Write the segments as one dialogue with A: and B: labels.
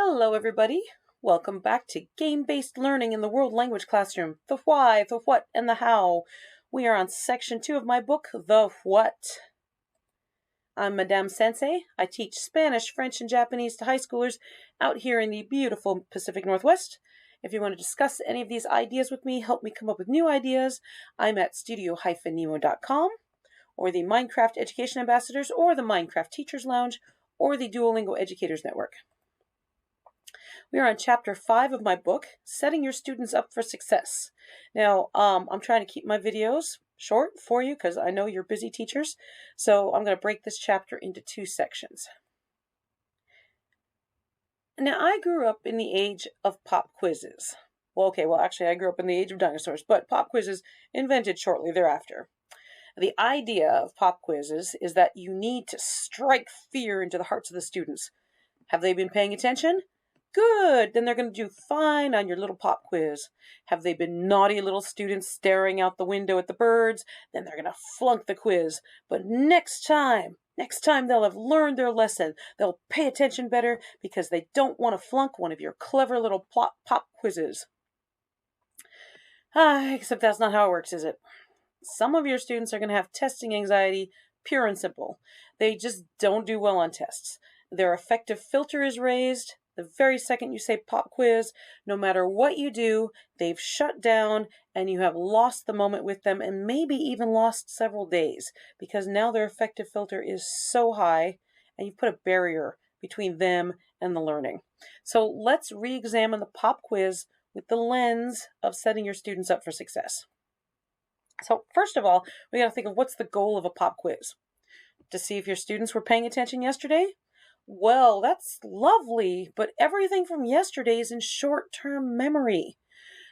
A: Hello, everybody. Welcome back to Game-Based Learning in the World Language Classroom. The why, the what, and the how. We are on section 2 of my book, The What. I'm Madame Sensei. I teach Spanish, French, and Japanese to high schoolers out here in the beautiful Pacific Northwest. If you want to discuss any of these ideas with me, help me come up with new ideas, I'm at studio-nemo.com, or the Minecraft Education Ambassadors, or the Minecraft Teachers Lounge, or the Duolingo Educators Network. We are on chapter 5 of my book, Setting Your Students Up for Success. Now, I'm trying to keep my videos short for you because I know you're busy teachers. So I'm going to break this chapter into 2 sections. Now, I grew up in the age of pop quizzes. Actually, I grew up in the age of dinosaurs, but pop quizzes invented shortly thereafter. The idea of pop quizzes is that you need to strike fear into the hearts of the students. Have they been paying attention? Good, then they're going to do fine on your little pop quiz. Have they been naughty little students staring out the window at the birds? Then they're going to flunk the quiz. But next time they'll have learned their lesson. They'll pay attention better because they don't want to flunk one of your clever little pop quizzes. Except that's not how it works, is it? Some of your students are going to have testing anxiety, pure and simple. They just don't do well on tests. Their affective filter is raised. The very second you say pop quiz, no matter what you do, they've shut down and you have lost the moment with them and maybe even lost several days because now their affective filter is so high and you've put a barrier between them and the learning. So let's re-examine the pop quiz with the lens of setting your students up for success. So first of all, we got to think of what's the goal of a pop quiz. To see if your students were paying attention yesterday? Well, that's lovely, but everything from yesterday is in short-term memory.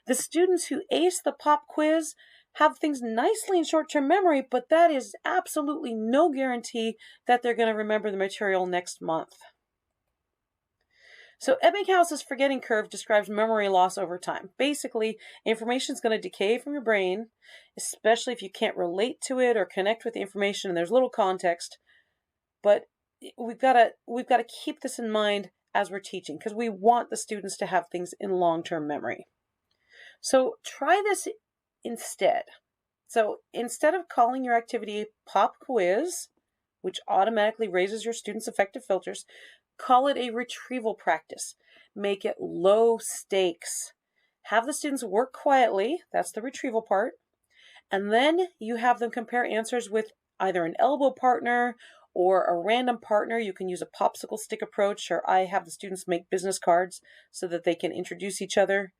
A: The students who ace the pop quiz have things nicely in short-term memory, but that is absolutely no guarantee that they're going to remember the material next month. So Ebbinghaus's forgetting curve describes memory loss over time. Basically, information is going to decay from your brain, especially if you can't relate to it or connect with the information and there's little context. But we've got to keep this in mind as we're teaching because we want the students to have things in long-term memory. So try this instead. So instead of calling your activity pop quiz, which automatically raises your students' affective filters, call it a retrieval practice. Make it low stakes. Have the students work quietly, that's the retrieval part, and then you have them compare answers with either an elbow partner or a random partner. You can use a popsicle stick approach, or I have the students make business cards so that they can introduce each other.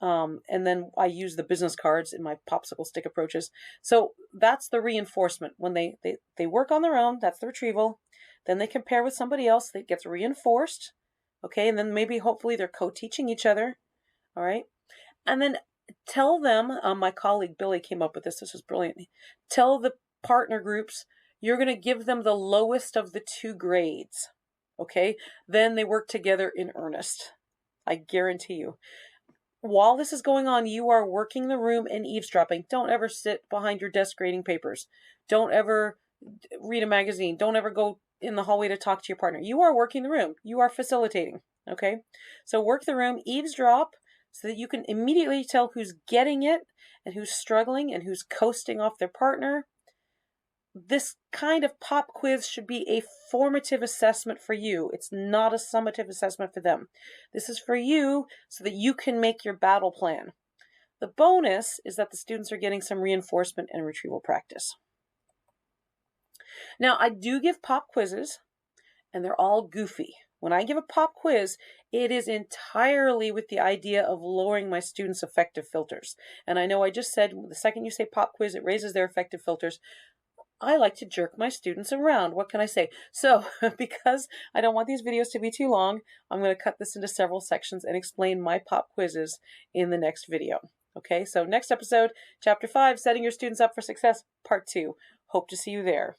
A: And then I use the business cards in my popsicle stick approaches. So that's the reinforcement. When they work on their own, that's the retrieval. Then they compare with somebody else that gets reinforced. Okay, and then maybe hopefully they're co-teaching each other. All right. And then tell them, my colleague Billy came up with this. This was brilliant. Tell the partner groups you're going to give them the lowest of the 2 grades. Okay? Then they work together in earnest. I guarantee you. While this is going on, you are working the room and eavesdropping. Don't ever sit behind your desk grading papers. Don't ever read a magazine. Don't ever go in the hallway to talk to your partner. You are working the room. You are facilitating. Okay? So work the room, eavesdrop, so that you can immediately tell who's getting it and who's struggling and who's coasting off their partner. This kind of pop quiz should be a formative assessment for you. It's not a summative assessment for them. This is for you so that you can make your battle plan. The bonus is that the students are getting some reinforcement and retrieval practice. Now, I do give pop quizzes, and they're all goofy. When I give a pop quiz, it is entirely with the idea of lowering my students' affective filters. And I know I just said the second you say pop quiz, it raises their affective filters. I like to jerk my students around. What can I say? So because I don't want these videos to be too long, I'm going to cut this into several sections and explain my pop quizzes in the next video. Okay, so next episode, Chapter 5, Setting Your Students Up for Success, Part 2. Hope to see you there.